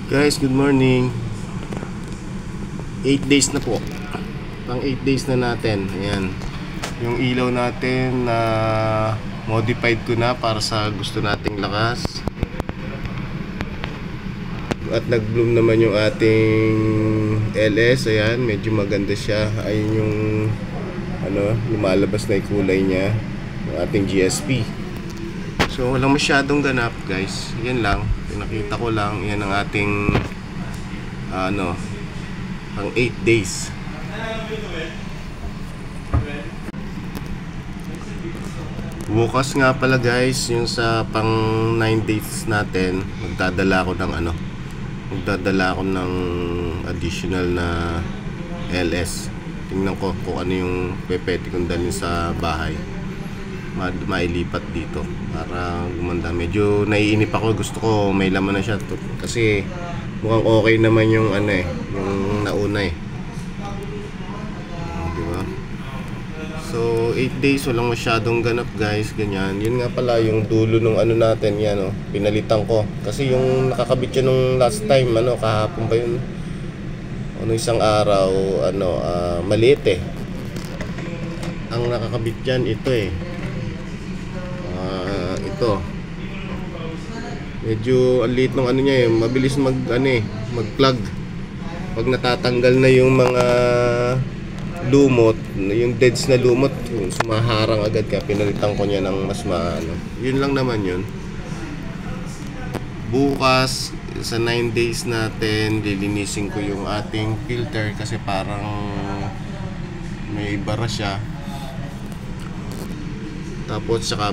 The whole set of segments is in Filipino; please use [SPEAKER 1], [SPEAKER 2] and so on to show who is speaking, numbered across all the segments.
[SPEAKER 1] Guys, good morning. 8 days na po. Pang 8 days na natin. Ayan. Yung ilaw natin na modified ko na para sa gusto nating lakas. At nag-bloom naman yung ating LS. Ayan, medyo maganda siya. Ayun yung lumalabas na yung kulay niya. Yung ating GSP. So walang masyadong ganap, guys. Yan lang, pinakita ko lang. Yan ang ating pang 8 days. Bukas nga pala, guys, yung sa pang 9 days natin, magdadala ako ng additional na LS. Tingnan ko kung ano yung pwede kong dalhin sa bahay, mailipat dito para gumanda. Medyo naiinip ako, gusto ko may laman na siya kasi mukhang okay naman yung yung nauna diba? So 8 days walang masyadong ganap, guys, ganyan. Yun nga pala yung dulo nung natin, yan pinalitan ko kasi yung nakakabit yun nung last time, kahapon ba yun, isang araw, maliit ang nakakabit dyan, ito ito medyo ang liit ng niya mabilis mag-plug pag natatanggal na yung mga lumot, yung deads na lumot, sumaharang agad, kaya pinalitan ko niya ng mas yun lang naman yun. Bukas sa 9 days natin lilinisin ko yung ating filter kasi parang may bara siya. Tapos saka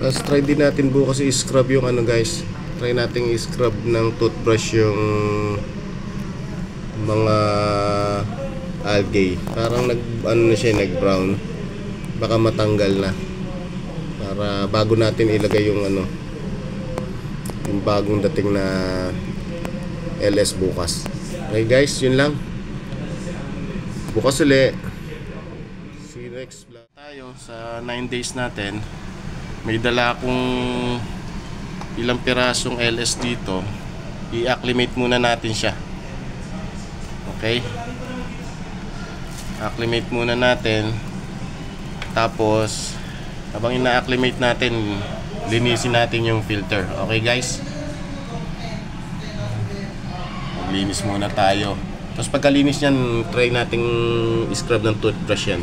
[SPEAKER 1] tapos try din natin bukas i-scrub yung guys. Try natin i-scrub ng toothbrush yung mga algae. Parang na siya, nag-brown. Baka matanggal na. Para bago natin ilagay yung yung bagong dating na LS bukas. Okay, guys, yun lang. Bukas ulit. See you next vlog. Tayo sa 9 days natin. May dala akong ilang pirasong LS dito. I-acclimate muna natin siya. Okay? Acclimate muna natin. Tapos habang ina-acclimate natin, linisin natin yung filter. Okay, guys? Maglinis muna tayo. Tapos pagkalinis niyan, try nating i-scrub ng toothbrush yan.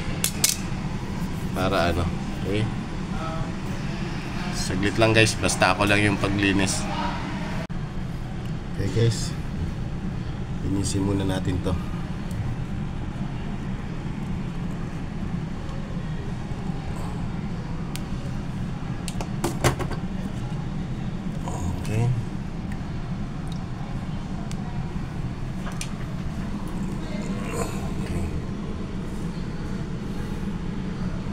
[SPEAKER 1] Para okay? Saglit lang, guys, basta ako lang yung paglinis. Okay, guys, linisin muna natin to. Okay.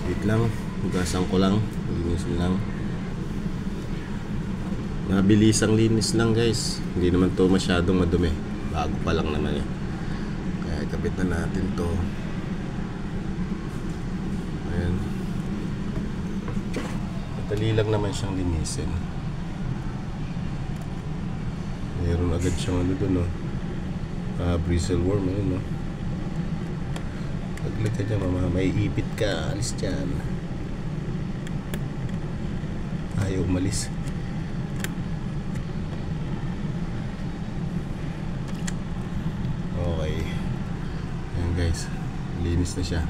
[SPEAKER 1] Wait lang, hugasan ko lang, linisin lang. Mabilisang linis lang, guys. Hindi naman to masyadong madumi. Bago pa lang naman Kaya ikabit na natin to. Ayan. Madali lang naman siyang linisin. Meron agad siyang doon, bristleworm, Paglag ka dyan, may ipit ka, alis dyan. Ayaw umalis. Okay. Ayan, guys, linis na siya.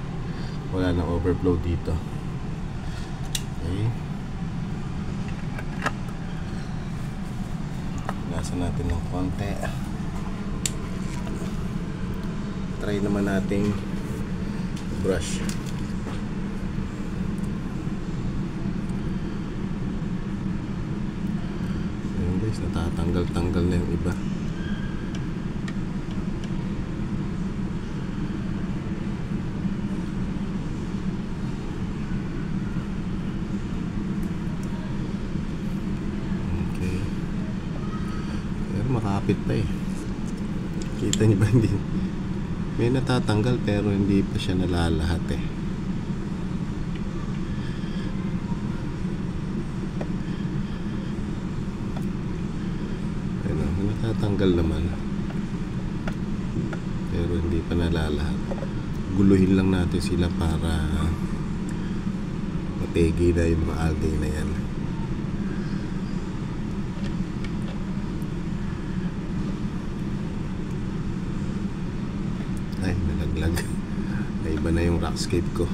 [SPEAKER 1] Wala nang overflow dito. Okay. Nasa natin ng konti. Try naman nating brush. Ayan, guys, natatanggal-tanggal na yung iba. Makapit pa kita niyo ba? Hindi, may natatanggal pero hindi pa siya nalalahat Ayun, Tatanggal naman. Pero hindi pa nalalahat. Guluhin lang natin sila para mategi na yung mga algae na yan. Ay, nalaglag. Ay, iba na yung rockscape ko.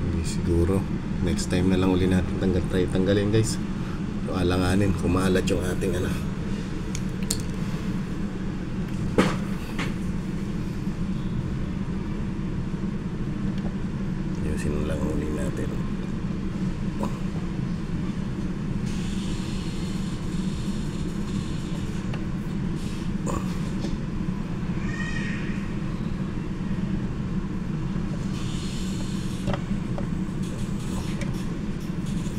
[SPEAKER 1] Hindi siguro. Next time na lang uli natin tanggalin guys. So, alanganin, kumalat yung ating ano. Ayusin lang uli natin.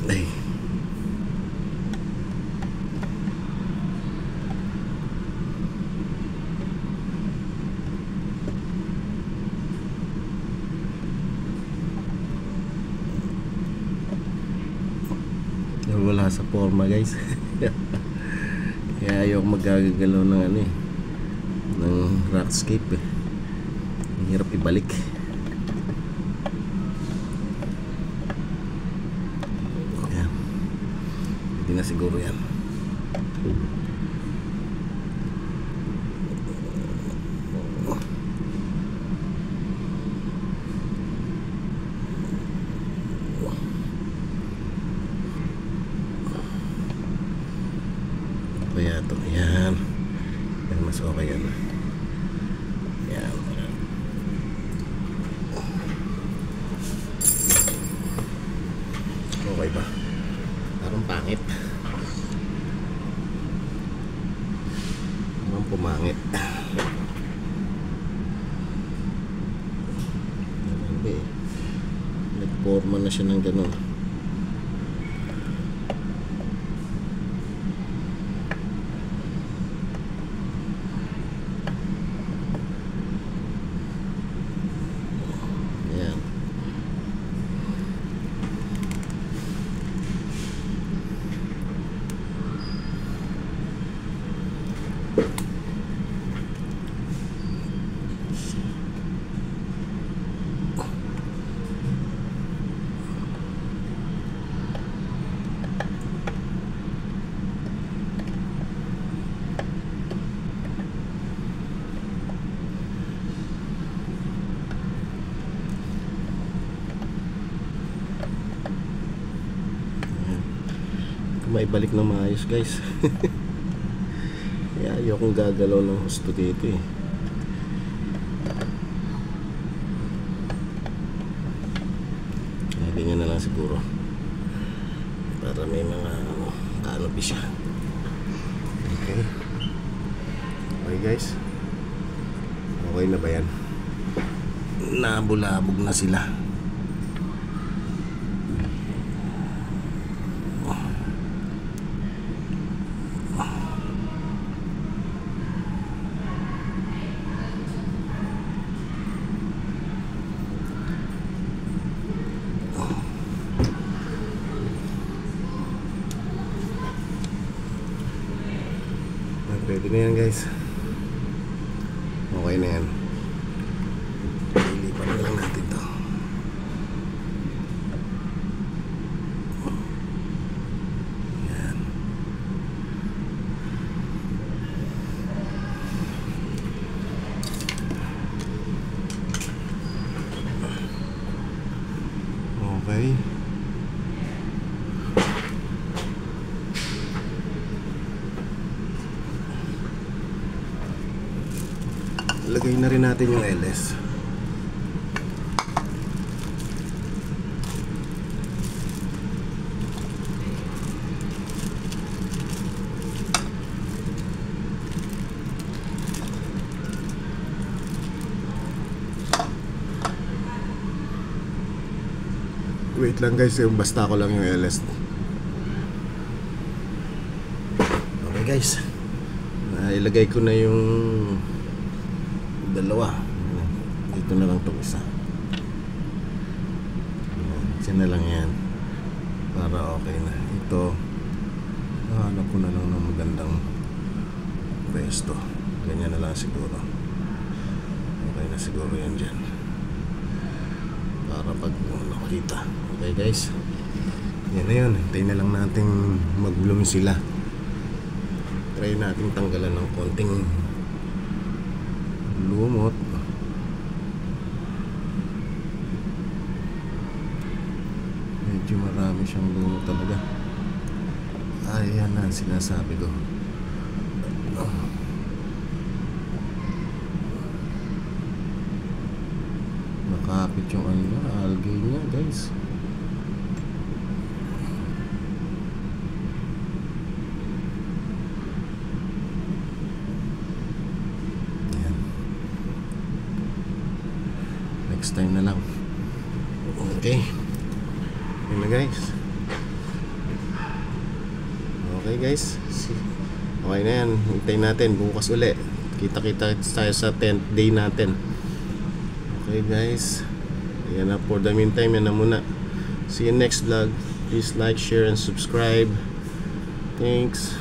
[SPEAKER 1] Ay. Wala sa forma guys. Kaya ayoko magagalaw ng ano eh, ng rockscape eh. Ang hirap ibalik. Ayan. Hindi na siguro yan. Kaya ito, yan. Yan, mas okay yan. Yan. Okay ba? Parang pangit. Parang pumangit. Hindi. Nagporma na siya ng gano'n. Maibalik na maayos guys. Kaya ayokong gagalaw ng husto dito eh. Ganyan na lang siguro para may mga kanopi siya. Okay. Okay guys, okay na ba yan? Nabulabog na sila. Pwede na yan guys. Okay na yan. Ilipan na lang natin to. Yan. Okay. Lagay na rin natin yung LS. Wait lang guys, basta ko lang yung LS. Okay guys, ilagay ko na yung dalawa. Dito na lang itong isa. Isa na lang yan para okay na. Ito Hanap ko na lang ng magandang pwesto. Ganyan na lang siguro. Okay na siguro yan dyan. Para pag nakita. Okay guys, yan na yun. Hintayin na lang natin mag-bloom sila. Try natin tanggalan ng konting lumot. Medyo marami siyang lumot talaga. Ayan na sinasabi ko. Nakapit yung algae niya guys. Ayan. Next time na lang. Okay. Yun na guys. Okay guys. Okay na yan. Hintayin natin. Bukas uli. Kita-kita tayo sa 10th day natin. Okay guys. Yan na. For the meantime, yan na muna. See you next vlog. Please like, share, and subscribe. Thanks.